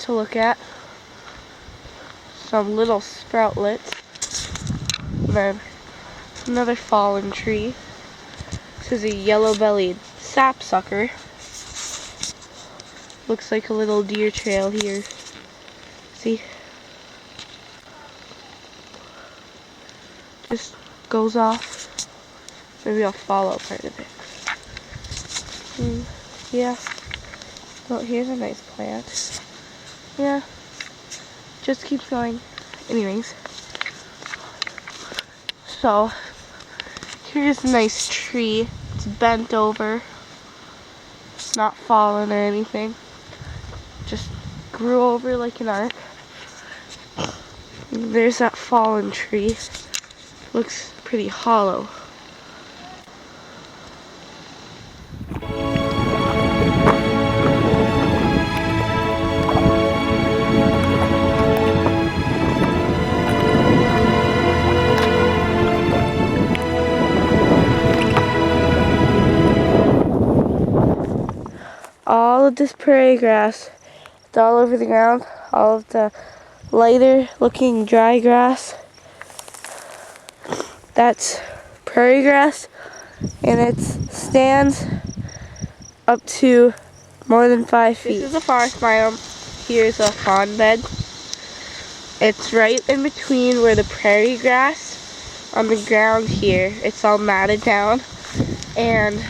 to look at. Some little sproutlets. And then another fallen tree. This is a yellow-bellied sapsucker. Looks like a little deer trail here. See? Just goes off. Maybe I'll follow part of it. Yeah. Oh, here's a nice plant. Yeah. Just keeps going. Anyways. So, here's a nice tree. It's bent over. It's not fallen or anything. Just grew over like an arc. And there's that fallen tree. Looks pretty hollow. All of this prairie grass, it's all over the ground. All of the lighter looking dry grass, that's prairie grass, and it stands up to more than 5 feet. This is a forest biome. Here's a fawn bed. It's right in between where the prairie grass on the ground here, it's all matted down, and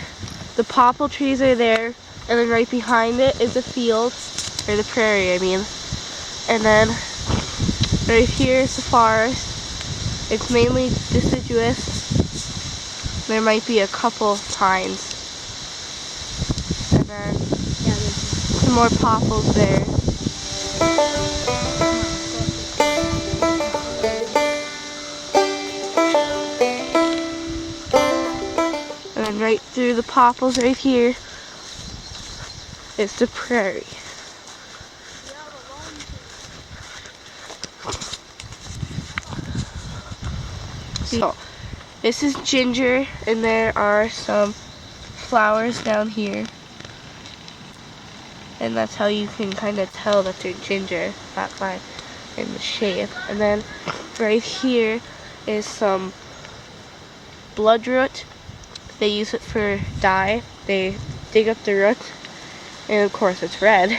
the popple trees are there. And then right behind it is a field, or the prairie, I mean. And then right here is the forest. It's mainly deciduous. There might be a couple pines. And then some more popples there. And then right through the popples right here, it's the prairie. So, this is ginger, and there are some flowers down here. And that's how you can kind of tell that they're ginger, that by in the shape. And then right here is some bloodroot. They use it for dye. They dig up the root. And of course it's red.